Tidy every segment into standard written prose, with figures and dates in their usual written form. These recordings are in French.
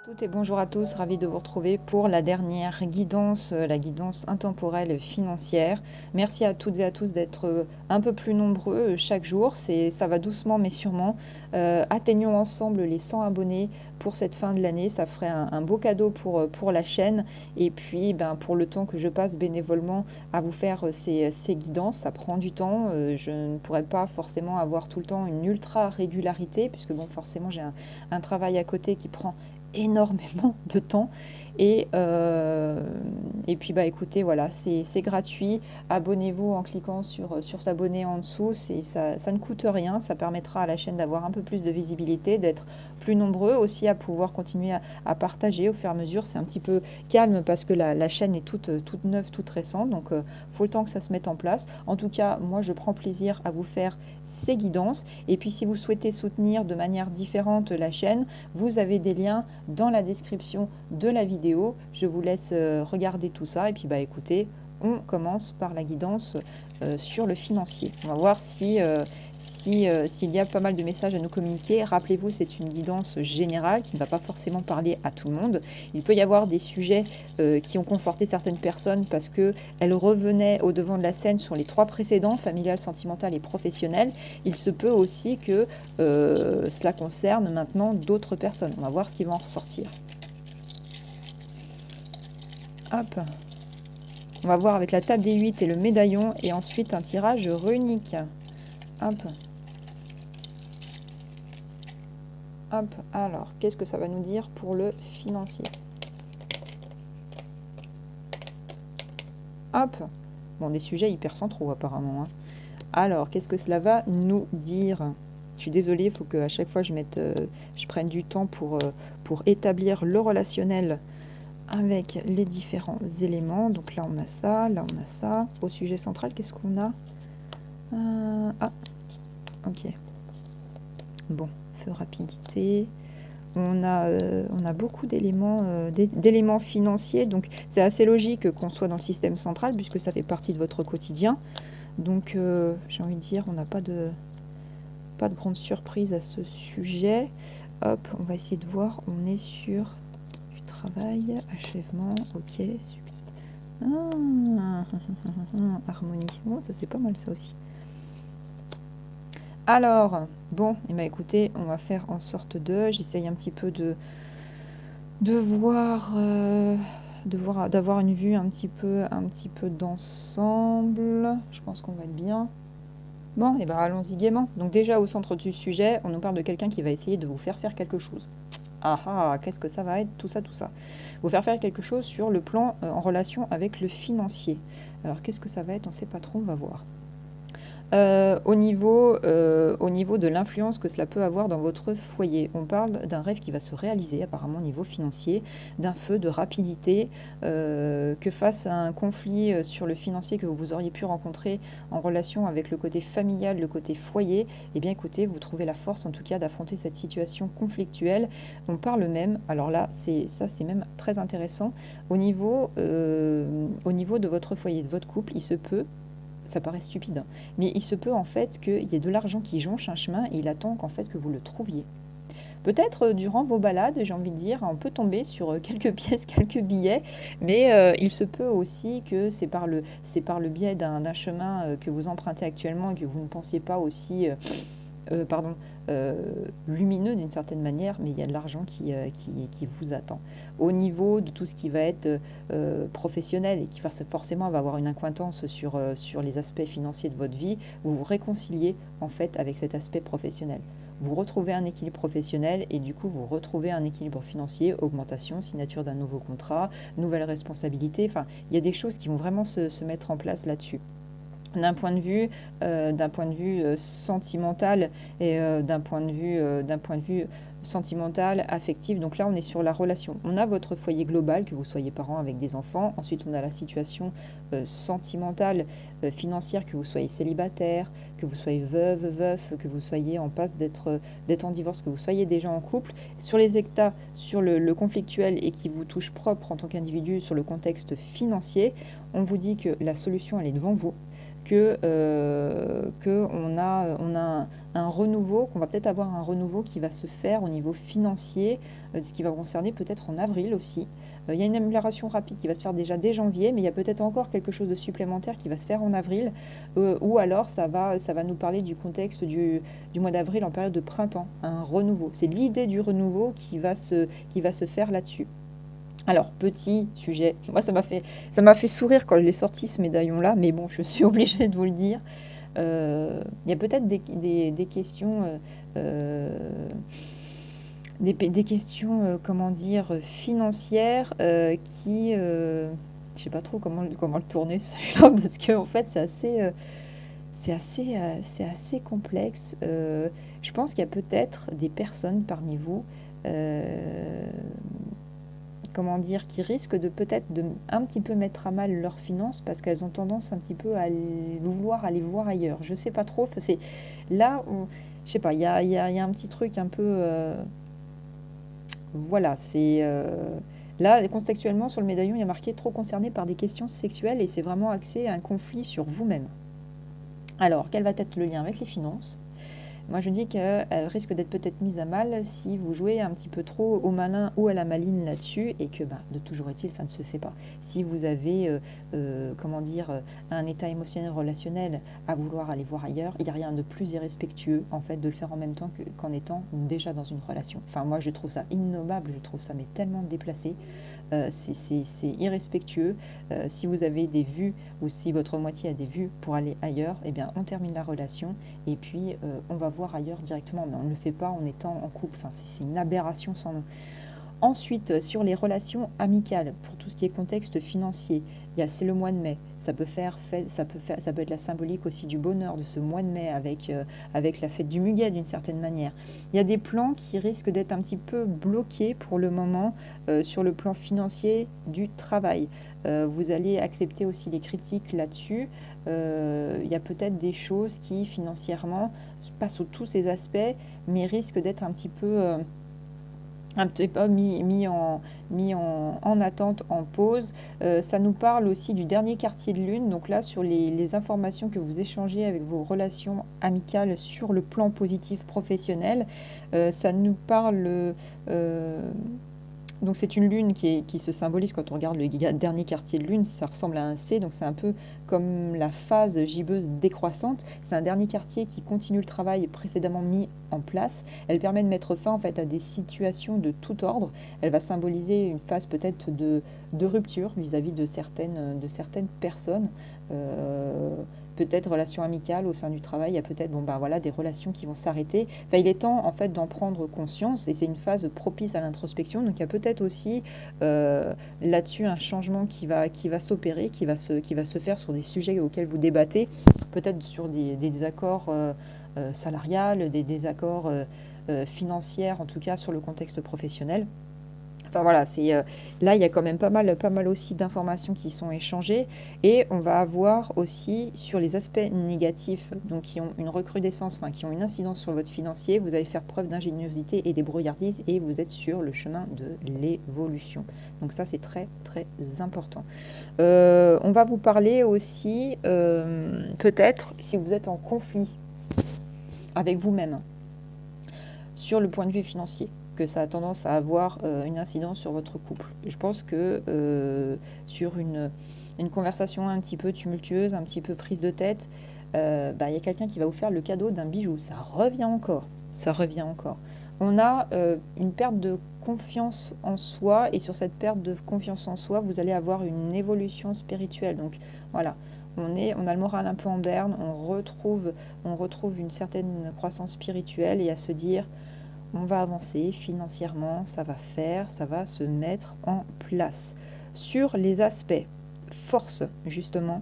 Toutes et bonjour à tous, ravi de vous retrouver pour la dernière guidance, la guidance intemporelle financière. Merci à toutes et à tous d'être un peu plus nombreux chaque jour. Ça va doucement mais sûrement. Atteignons ensemble les 100 abonnés pour cette fin de l'année. Ça ferait un beau cadeau pour la chaîne. Et puis pour le temps que je passe bénévolement à vous faire ces guidances, ça prend du temps. Je ne pourrais pas forcément avoir tout le temps une ultra régularité puisque bon forcément j'ai un travail à côté qui prend énormément de temps et puis écoutez voilà c'est gratuit, abonnez-vous en cliquant sur s'abonner en dessous, ça ne coûte rien, ça permettra à la chaîne d'avoir un peu plus de visibilité, d'être plus nombreux aussi à pouvoir continuer à partager au fur et à mesure. C'est un petit peu calme parce que la chaîne est toute neuve, toute récente, donc faut le temps que ça se mette en place. En tout cas moi je prends plaisir à vous faire ces guidances, et puis si vous souhaitez soutenir de manière différente la chaîne, vous avez des liens dans la description de la vidéo. Je vous laisse regarder tout ça et puis écoutez, on commence par la guidance sur le financier. On va voir s'il y a pas mal de messages à nous communiquer. Rappelez-vous, c'est une guidance générale qui ne va pas forcément parler à tout le monde. Il peut y avoir des sujets qui ont conforté certaines personnes parce qu'elles revenaient au devant de la scène sur les 3 précédents, familial, sentimental et professionnel. Il se peut aussi que cela concerne maintenant d'autres personnes. On va voir ce qui va en ressortir. Hop. On va voir avec la table des 8 et le médaillon et ensuite un tirage runique. Hop. Hop. Alors, qu'est-ce que ça va nous dire pour le financier? Hop. Bon, des sujets hyper centraux apparemment. Alors, qu'est-ce que cela va nous dire? Je suis désolée, il faut qu'à chaque fois je prenne du temps pour établir le relationnel avec les différents éléments. Donc là on a ça, là on a ça. Au sujet central, qu'est-ce qu'on a? Ah, ok. Bon, feu rapidité. On a beaucoup d'éléments financiers, donc c'est assez logique qu'on soit dans le système central puisque ça fait partie de votre quotidien. Donc j'ai envie de dire, on n'a pas de grande surprise à ce sujet. Hop, on va essayer de voir, on est sur du travail, achèvement, ok, harmonie. Bon, ça c'est pas mal ça aussi. Alors, bon, écoutez, on va faire en sorte j'essaye un petit peu d'avoir une vue un petit peu d'ensemble. Je pense qu'on va être bien. Bon, et allons-y gaiement. Donc déjà au centre du sujet, on nous parle de quelqu'un qui va essayer de vous faire faire quelque chose. Ah ah, qu'est-ce que ça va être? Tout ça. Vous faire faire quelque chose sur le plan en relation avec le financier. Alors qu'est-ce que ça va être? On ne sait pas trop, on va voir. Au niveau de l'influence que cela peut avoir dans votre foyer, on parle d'un rêve qui va se réaliser apparemment au niveau financier, d'un feu de rapidité, que face à un conflit sur le financier que vous auriez pu rencontrer en relation avec le côté familial, le côté foyer, eh bien écoutez, vous trouvez la force en tout cas d'affronter cette situation conflictuelle. On parle même, alors là c'est même très intéressant, au niveau de votre foyer, de votre couple, il se peut, ça paraît stupide, mais il se peut en fait qu'il y ait de l'argent qui jonche un chemin et il attend qu'en fait que vous le trouviez. Peut-être durant vos balades, j'ai envie de dire, on peut tomber sur quelques pièces, quelques billets, mais il se peut aussi que c'est par le biais d'un chemin que vous empruntez actuellement et que vous ne pensiez pas aussi pardon, lumineux d'une certaine manière, mais il y a de l'argent qui vous attend. Au niveau de tout ce qui va être professionnel et qui forcément va avoir une accointance sur les aspects financiers de votre vie, vous vous réconciliez en fait avec cet aspect professionnel. Vous retrouvez un équilibre professionnel et du coup vous retrouvez un équilibre financier, augmentation, signature d'un nouveau contrat, nouvelles responsabilités, enfin il y a des choses qui vont vraiment se mettre en place là-dessus. D'un point de vue sentimental et d'un point de vue sentimental, affectif. Donc là, on est sur la relation. On a votre foyer global, que vous soyez parent avec des enfants. Ensuite, on a la situation sentimentale, financière, que vous soyez célibataire, que vous soyez veuve, veuf, que vous soyez en passe d'être en divorce, que vous soyez déjà en couple. Sur les états, sur le conflictuel et qui vous touche propre en tant qu'individu, sur le contexte financier, on vous dit que la solution, elle est devant vous, que un renouveau, qu'on va peut-être avoir un renouveau qui va se faire au niveau financier, ce qui va vous concerner peut-être en avril aussi. Il y a une amélioration rapide qui va se faire déjà dès janvier, mais il y a peut-être encore quelque chose de supplémentaire qui va se faire en avril, ou alors ça va nous parler du contexte du mois d'avril en période de printemps, un renouveau. C'est l'idée du renouveau qui va se faire là-dessus. Alors, petit sujet, moi ça m'a fait sourire quand je l'ai sorti ce médaillon-là, mais bon, je suis obligée de vous le dire. Il y a peut-être des questions, des questions, comment dire, financières qui, je sais pas trop comment le tourner celui-là, parce que en fait c'est assez complexe. Je pense qu'il y a peut-être des personnes parmi vous. euh, comment dire, qui risquent de peut-être de un petit peu mettre à mal leurs finances parce qu'elles ont tendance un petit peu à vouloir aller voir ailleurs. Je sais pas trop, c'est là, je sais pas, il y a un petit truc un peu, voilà, c'est là contextuellement sur le médaillon, il y a marqué trop concerné par des questions sexuelles et c'est vraiment axé à un conflit sur vous-même. Alors, quel va être le lien avec les finances? Moi, je dis qu'elle risque d'être peut-être mise à mal si vous jouez un petit peu trop au malin ou à la maline là-dessus et que, de toujours est-il, ça ne se fait pas. Si vous avez, comment dire, un état émotionnel relationnel à vouloir aller voir ailleurs, il n'y a rien de plus irrespectueux, en fait, de le faire en même temps qu'en étant déjà dans une relation. Enfin, moi, je trouve ça innommable, je trouve ça mais tellement déplacé. C'est irrespectueux. Si vous avez des vues ou si votre moitié a des vues pour aller ailleurs, eh bien, on termine la relation et puis on va voir ailleurs directement. Mais on ne le fait pas en étant en couple. Enfin, c'est une aberration sans nom. Ensuite, sur les relations amicales, pour tout ce qui est contexte financier, c'est le mois de mai. Ça peut être la symbolique aussi du bonheur de ce mois de mai avec la fête du muguet d'une certaine manière. Il y a des plans qui risquent d'être un petit peu bloqués pour le moment sur le plan financier du travail. Vous allez accepter aussi les critiques là-dessus. Il y a peut-être des choses qui financièrement, pas sous tous ces aspects, mais risquent d'être un petit peu un petit peu mis en attente, en pause. Ça nous parle aussi du dernier quartier de lune. Donc là, sur les informations que vous échangez avec vos relations amicales sur le plan positif professionnel, ça nous parle donc c'est une lune qui se symbolise quand on regarde le dernier quartier de lune, ça ressemble à un C, donc c'est un peu comme la phase gibbeuse décroissante. C'est un dernier quartier qui continue le travail précédemment mis en place. Elle permet de mettre fin en fait à des situations de tout ordre. Elle va symboliser une phase peut-être de rupture vis-à-vis de certaines personnes. Euh, Peut-être relations amicales au sein du travail, il y a peut-être voilà, des relations qui vont s'arrêter. Enfin, il est temps en fait d'en prendre conscience et c'est une phase propice à l'introspection. Donc il y a peut-être aussi là-dessus un changement qui va s'opérer, qui va se faire sur des sujets auxquels vous débattez, peut-être sur des désaccords salariales, des désaccords financiers, en tout cas sur le contexte professionnel. Enfin voilà, là il y a quand même pas mal aussi d'informations qui sont échangées et on va avoir aussi sur les aspects négatifs, donc qui ont une recrudescence, enfin qui ont une incidence sur votre financier, vous allez faire preuve d'ingéniosité et de brouillardise et vous êtes sur le chemin de l'évolution. Donc ça c'est très très important. On va vous parler aussi peut-être si vous êtes en conflit avec vous-même sur le point de vue financier, que ça a tendance à avoir une incidence sur votre couple. Je pense que sur une conversation un petit peu tumultueuse, un petit peu prise de tête, il y a quelqu'un qui va vous faire le cadeau d'un bijou. Ça revient encore. Ça revient encore. On a une perte de confiance en soi et sur cette perte de confiance en soi, vous allez avoir une évolution spirituelle. Donc voilà, on a le moral un peu en berne, on retrouve une certaine croissance spirituelle et à se dire on va avancer financièrement, ça va se mettre en place. Sur les aspects force, justement,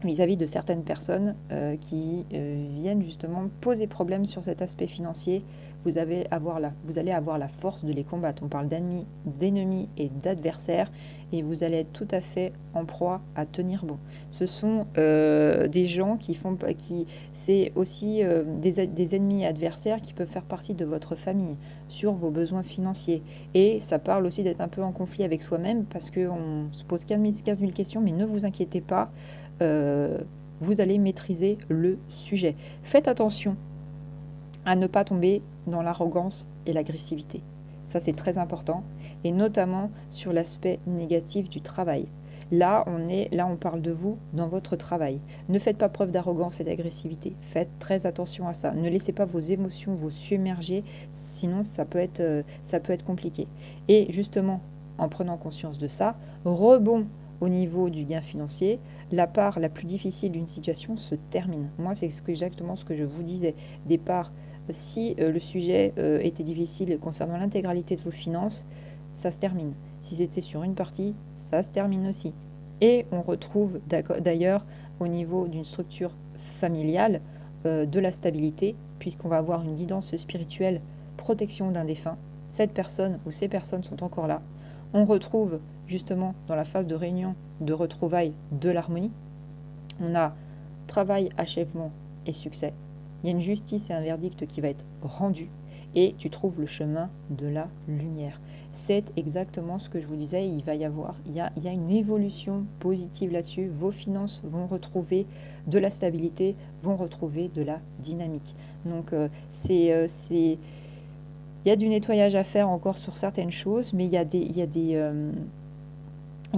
vis-à-vis de certaines personnes qui viennent justement poser problème sur cet aspect financier, vous allez avoir la force de les combattre. On parle d'ennemis et d'adversaires et vous allez être tout à fait en proie à tenir bon. Ce sont des gens c'est aussi des ennemis et adversaires qui peuvent faire partie de votre famille sur vos besoins financiers. Et ça parle aussi d'être un peu en conflit avec soi-même parce qu'on se pose 15 000 questions, mais ne vous inquiétez pas. vous allez maîtriser le sujet. Faites attention à ne pas tomber dans l'arrogance et l'agressivité. Ça, c'est très important, et notamment sur l'aspect négatif du travail. Là, on parle de vous dans votre travail. Ne faites pas preuve d'arrogance et d'agressivité. Faites très attention à ça. Ne laissez pas vos émotions vous submerger, sinon ça peut être compliqué. Et justement, en prenant conscience de ça, rebond au niveau du gain financier, la part la plus difficile d'une situation se termine. Moi, c'est exactement ce que je vous disais. Des parts, si le sujet était difficile concernant l'intégralité de vos finances, ça se termine. Si c'était sur une partie, ça se termine aussi. Et on retrouve d'ailleurs au niveau d'une structure familiale de la stabilité, puisqu'on va avoir une guidance spirituelle, protection d'un défunt. Cette personne ou ces personnes sont encore là. On retrouve justement dans la phase de réunion, de retrouvailles, de l'harmonie. On a travail, achèvement et succès. Il y a une justice et un verdict qui va être rendu et tu trouves le chemin de la lumière. C'est exactement ce que je vous disais, il y a une évolution positive là-dessus. Vos finances vont retrouver de la stabilité, vont retrouver de la dynamique. Donc il y a du nettoyage à faire encore sur certaines choses, mais il y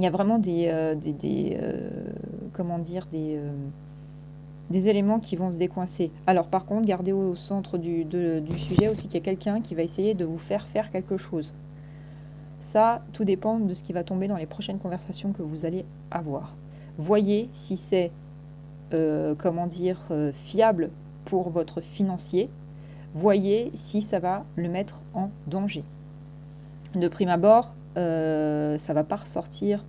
a vraiment des éléments qui vont se décoincer. Alors par contre, gardez au centre du sujet aussi qu'il y a quelqu'un qui va essayer de vous faire quelque chose. Ça, tout dépend de ce qui va tomber dans les prochaines conversations que vous allez avoir. Voyez si c'est fiable pour votre financier. Voyez si ça va le mettre en danger. De prime abord, ça ne va pas ressortir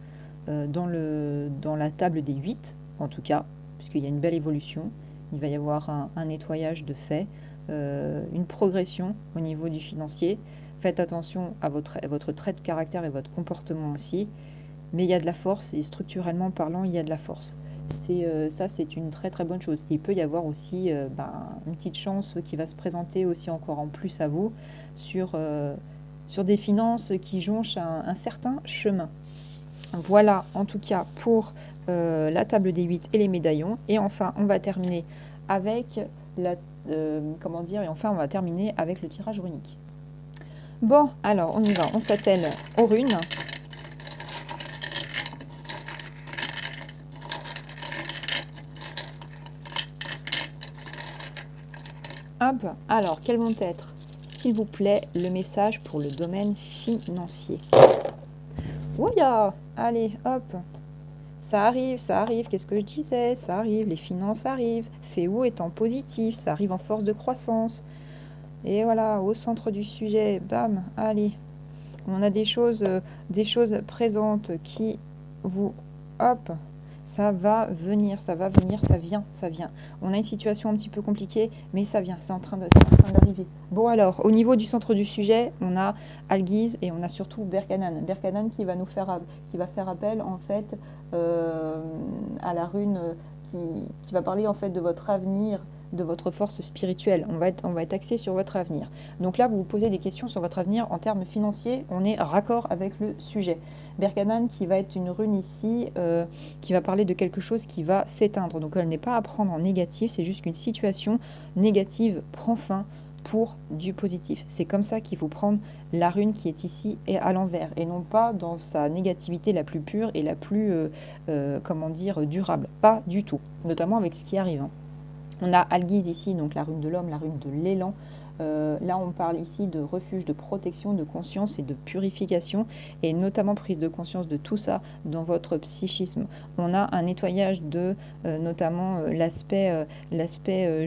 dans la table des 8, en tout cas, puisqu'il y a une belle évolution. Il va y avoir un nettoyage de fait, une progression au niveau du financier. Faites attention à votre trait de caractère et votre comportement aussi. Mais il y a de la force, et structurellement parlant, il y a de la force. Ça, c'est une très très bonne chose. Il peut y avoir aussi une petite chance qui va se présenter aussi encore en plus à vous sur des finances qui jonchent un certain chemin. Voilà en tout cas pour la table des 8 et les médaillons. Et enfin, on va terminer avec on va terminer avec le tirage runique. Bon, alors on y va, on s'attelle aux runes. Hop, alors quels vont être, s'il vous plaît, le message pour le domaine financier? Ouya, allez, hop. Ça arrive, qu'est-ce que je disais? Ça arrive, les finances arrivent. Féou étant positif, ça arrive en force de croissance. Et voilà, au centre du sujet, bam, allez. On a des choses présentes qui vous... Hop, ça va venir, ça vient. On a une situation un petit peu compliquée, mais ça vient, c'est en train d'arriver. Bon alors, au niveau du centre du sujet, on a Algiz et on a surtout Berkanan. Berkanan qui va faire appel en fait à la rune qui va parler en fait de votre avenir, de votre force spirituelle. On va être axé sur votre avenir. Donc là, vous vous posez des questions sur votre avenir en termes financiers. On est raccord avec le sujet. Berkanan qui va être une rune ici, qui va parler de quelque chose qui va s'éteindre. Donc elle n'est pas à prendre en négatif, c'est juste qu'une situation négative prend fin pour du positif. C'est comme ça qu'il faut prendre la rune qui est ici et à l'envers, et non pas dans sa négativité la plus pure et la plus, durable. Pas du tout, notamment avec ce qui arrive. On a Algiz ici, donc la rune de l'homme, la rune de l'élan. Là, on parle ici de refuge, de protection, de conscience et de purification, et notamment prise de conscience de tout ça dans votre psychisme. On a un nettoyage de notamment l'aspect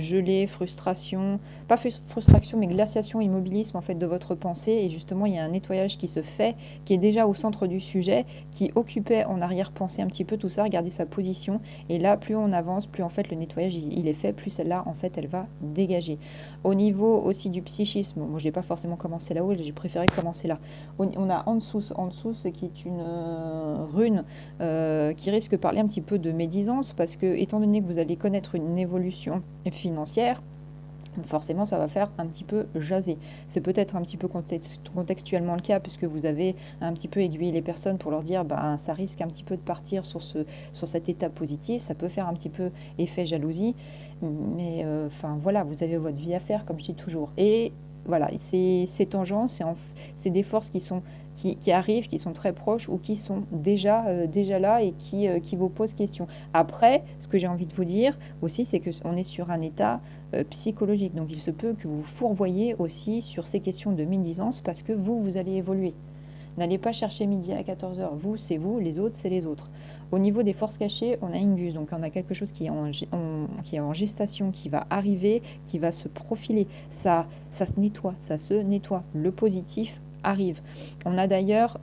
gelé, frustration, pas frustration, mais glaciation, immobilisme en fait de votre pensée. Et justement, il y a un nettoyage qui se fait, qui est déjà au centre du sujet, qui occupait en arrière-pensée un petit peu tout ça, regardez sa position. Et là, plus on avance, plus en fait le nettoyage il est fait, plus celle-là en fait elle va dégager. Au niveau aussi du psychisme, moi je n'ai pas forcément commencé là-haut, j'ai préféré commencer là. On a en dessous ce qui est une rune qui risque de parler un petit peu de médisance, parce que étant donné que vous allez connaître une évolution financière, forcément ça va faire un petit peu jaser. C'est peut-être un petit peu contextuellement le cas puisque vous avez un petit peu aiguillé les personnes pour leur dire bah, ça risque un petit peu de partir sur cet état positif, ça peut faire un petit peu effet jalousie, mais enfin voilà, vous avez votre vie à faire comme je dis toujours. Et voilà, c'est tangent, c'est des forces qui arrivent, qui sont très proches ou qui sont déjà là et qui vous posent question. Après, ce que j'ai envie de vous dire aussi, c'est qu'on est sur un état psychologique. Donc il se peut que vous fourvoyez aussi sur ces questions de médisance parce que vous allez évoluer. N'allez pas chercher midi à 14 heures. Vous, c'est vous, les autres, c'est les autres. Au niveau des forces cachées, on a Ingus, donc on a quelque chose qui est en gestation, qui va arriver, qui va se profiler. Ça se nettoie, ça se nettoie. Le positif arrive. On a d'ailleurs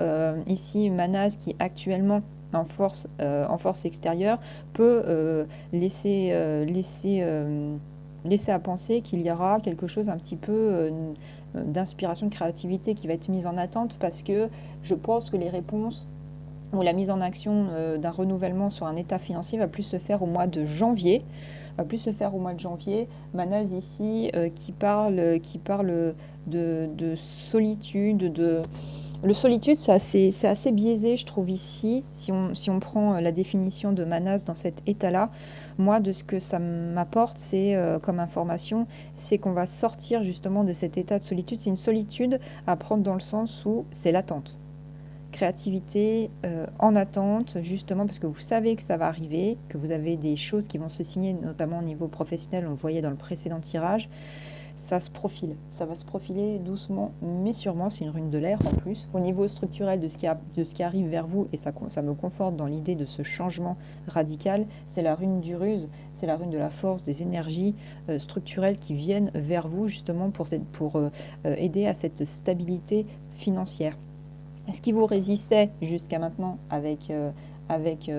ici Manaz qui actuellement en force extérieure peut laisser à penser qu'il y aura quelque chose un petit peu d'inspiration, de créativité qui va être mise en attente parce que je pense que les réponses ou la mise en action d'un renouvellement sur un état financier va plus se faire au mois de janvier. Manaz ici qui parle de solitude, le solitude, c'est assez biaisé, je trouve, ici, si on prend la définition de Manas dans cet état-là. Moi, de ce que ça m'apporte, c'est comme information, c'est qu'on va sortir justement de cet état de solitude. C'est une solitude à prendre dans le sens où c'est l'attente. Créativité en attente, justement parce que vous savez que ça va arriver, que vous avez des choses qui vont se signer, notamment au niveau professionnel, on le voyait dans le précédent tirage. Ça va se profiler doucement mais sûrement, c'est une rune de l'air en plus. Au niveau structurel de ce qui arrive vers vous, et ça me conforte dans l'idée de ce changement radical, c'est la rune du ruse, c'est la rune de la force, des énergies structurelles qui viennent vers vous justement pour aider à cette stabilité financière. Ce qui vous résistait jusqu'à maintenant avec, euh, avec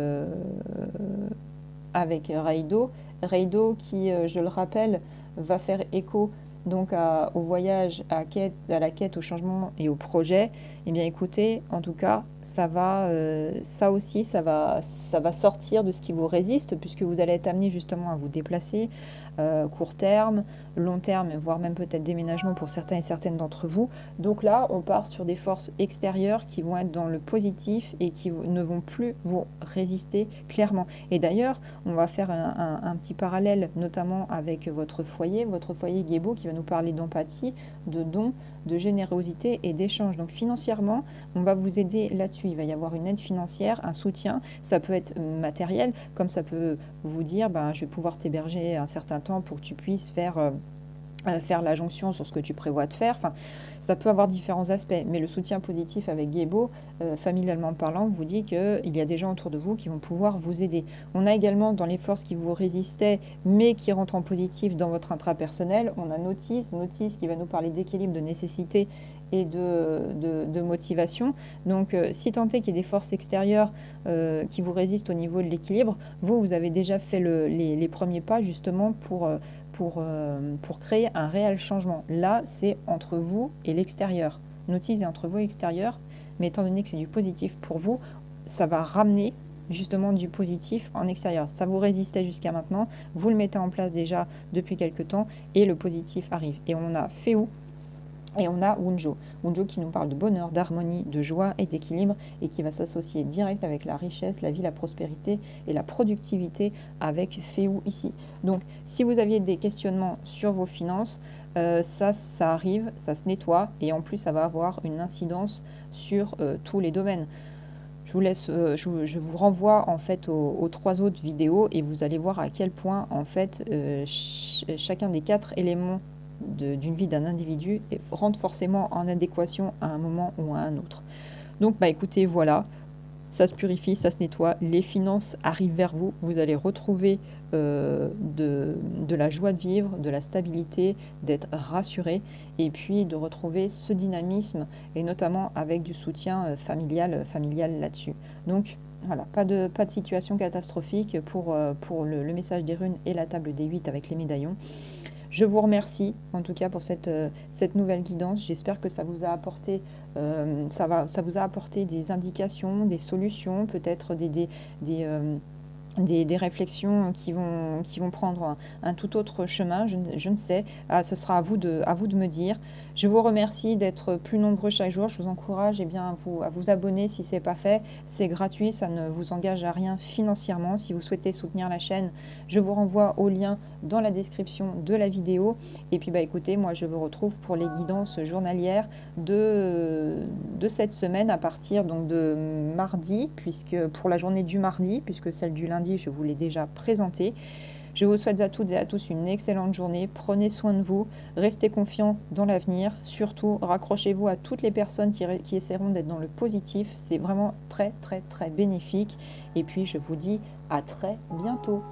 Reido qui, je le rappelle, va faire écho donc au voyage, à la quête, au changement et au projet. Eh bien écoutez, en tout cas, ça aussi, ça va sortir de ce qui vous résiste puisque vous allez être amené justement à vous déplacer, court terme, long terme, voire même peut-être déménagement pour certains et certaines d'entre vous. Donc là, on part sur des forces extérieures qui vont être dans le positif et qui ne vont plus vous résister clairement. Et d'ailleurs, on va faire un petit parallèle, notamment avec votre foyer Guébo, qui va nous parler d'empathie, de don, de générosité et d'échange. Donc financièrement, on va vous aider là-dessus. Il va y avoir une aide financière, un soutien. Ça peut être matériel, comme ça peut vous dire, je vais pouvoir t'héberger un certain temps pour que tu puisses faire la jonction sur ce que tu prévois de faire. Enfin, ça peut avoir différents aspects, mais le soutien positif avec Guébo, familialement parlant, vous dit qu'il y a des gens autour de vous qui vont pouvoir vous aider. On a également dans les forces qui vous résistaient, mais qui rentrent en positif dans votre intrapersonnel, on a Notice qui va nous parler d'équilibre, de nécessité et de motivation. Donc, si tant est qu'il y ait des forces extérieures qui vous résistent au niveau de l'équilibre, vous avez déjà fait les premiers pas justement pour créer un réel changement. Là, c'est entre vous et l'extérieur. Notice est entre vous et l'extérieur, mais étant donné que c'est du positif pour vous, ça va ramener justement du positif en extérieur. Ça vous résistait jusqu'à maintenant, vous le mettez en place déjà depuis quelques temps et le positif arrive. Et on a Féu et on a Wunjo. Wunjo qui nous parle de bonheur, d'harmonie, de joie et d'équilibre et qui va s'associer direct avec la richesse, la vie, la prospérité et la productivité avec Féu ici. Donc, si vous aviez des questionnements sur vos finances, ça arrive, ça se nettoie et en plus, ça va avoir une incidence sur tous les domaines. Je vous renvoie en fait aux 3 autres vidéos et vous allez voir à quel point en fait chacun des 4 éléments d'une vie d'un individu rentre forcément en adéquation à un moment ou à un autre. Donc écoutez, voilà, ça se purifie, ça se nettoie, les finances arrivent vers vous, vous allez retrouver de la joie de vivre, de la stabilité, d'être rassuré et puis de retrouver ce dynamisme et notamment avec du soutien familial là-dessus. Donc voilà, pas de situation catastrophique pour le message des runes et la table des 8 avec les médaillons. Je vous remercie en tout cas pour cette nouvelle guidance. J'espère que ça vous a apporté, ça vous a apporté des indications, des solutions, peut-être des des réflexions qui vont prendre un tout autre chemin, je ne sais. Ah, ce sera à vous de me dire. Je vous remercie d'être plus nombreux chaque jour. Je vous encourage eh bien, à vous abonner si ce n'est pas fait. C'est gratuit, ça ne vous engage à rien financièrement. Si vous souhaitez soutenir la chaîne, je vous renvoie au lien dans la description de la vidéo. Et puis bah, écoutez, moi je vous retrouve pour les guidances journalières de cette semaine à partir donc, de mardi, puisque pour la journée du mardi, puisque celle du lundi, je vous l'ai déjà présentée. Je vous souhaite à toutes et à tous une excellente journée. Prenez soin de vous, restez confiants dans l'avenir. Surtout, raccrochez-vous à toutes les personnes qui essaieront d'être dans le positif. C'est vraiment très, très, très bénéfique. Et puis, je vous dis à très bientôt.